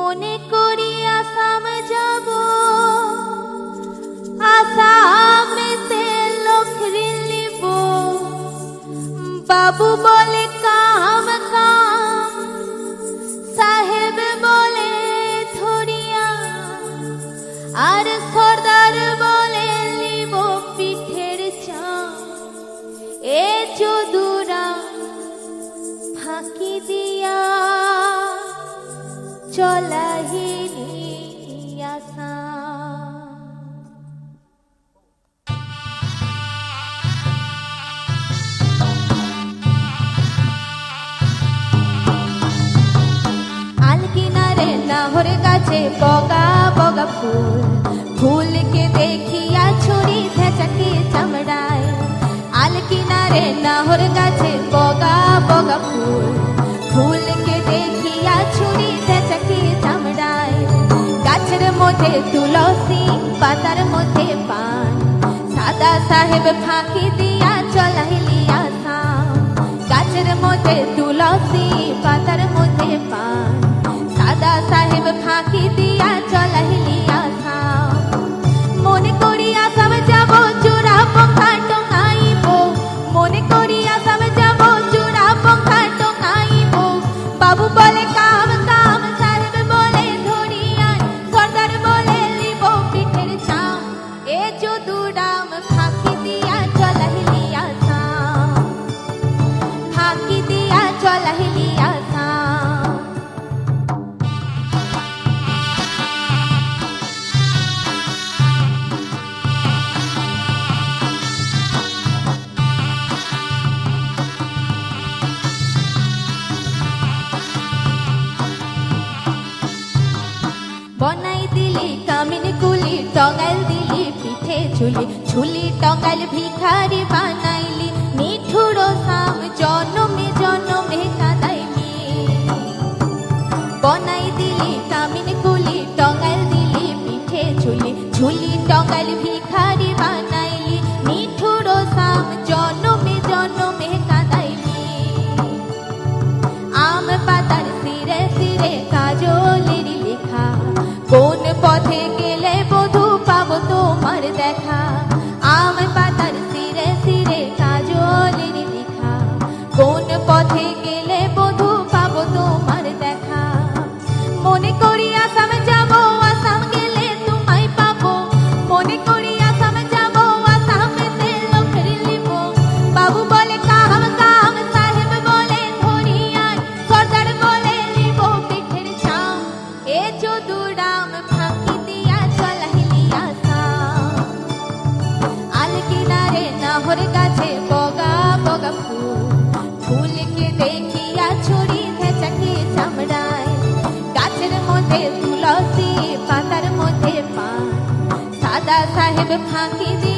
মনে করি আসাম যাব, আসামেতে লখরি নিব। বাবু বলে কাম কাম, সাহেব বলে ধরিয়া, আর সর্দার বলে নিব পিঠের চাম। এ যদুরা ফাঁকি দিয়া চলাহিনি আসাম। আলকিনারে নাহর গাছে বগা বগা ফুল, ফুলকে দেখিয়া ছুরি ভেচাকে চামড়ায়। আলকিনারে নাহর গাছে বগা বগা ফুল, ফুলকে দেখিয়া ছুরি ভেচাকে চামড়ায়। গাছের মধ্যে তুলসী, পাতার মধ্যে পান, সাদা সাহেব ফাঁকি দিয়া চলাইলি আসাম। গাছের মধ্যে তুলসী, পাতার মধ্যে পান, সাদা সাহেব ফাঁকি দিয়া চলাইলি আসাম। মনে করি আসাম যাব, চূড়া পঙ্খা টঙ্গাইব। মনে করি আসাম যাব, চূড়া পঙ্খা টঙ্গাইব। বাবু বলে কাম কাম, সাহেব বলে ধরিয়া, সর্দার বলে লিব পিঠের চাম। এ যদুরাম ফাঁকি দিয়া চলাইলি আসাম, ফাঁকি দিয়া চলাইলি আসাম। বনাই দিলি কামিন কুলি, টঙ্গাইল দিলি পিঠে ঝুলি, ঝুলি টঙ্গাইল ভিখারি বানাইলি। নিঠুর সাম জনমে জনমে কাঁদাইলি। বনাই দিলি কামিন কুলি, টঙ্গাইল দিলি পিঠে ঝুলি, ঝুলি টঙ্গাইল ভিখারি বানাইলি। নিঠুর সাম জনমে জনমে কাঁদাইলি। আম পাতার সিরে সিরে কাজলের লেখা, কোন পথে গেলে বধূ পাবো তোমার দেখা। আম পাতার সিরে সিরে কাজলের লেখা, কোন পথে গেলে বধূ পাবো তোমার দেখা। মনে করি আসাম যাব, আসাম গেলে তোমায় পাবো। মনে করি আসাম যাব, আসামেতে লখরি নিব। বাবু বলে কাম কাম, সাহেব বলে ধরিয়া, সর্দার বলে নিব পিঠের চাম। এ যদুরাম ফাঁকি দিয়া চলাইলি আসাম। আলকিনারে নাহর গাছে বগা বগা ফুল, ফুলকে দেখিয়া ছুরি ভেচাকে চামড়ায়। গাছের মধ্যে তুলসী, পাতার মধ্যে পান, সাদা সাহেব ফাঁকি দিয়া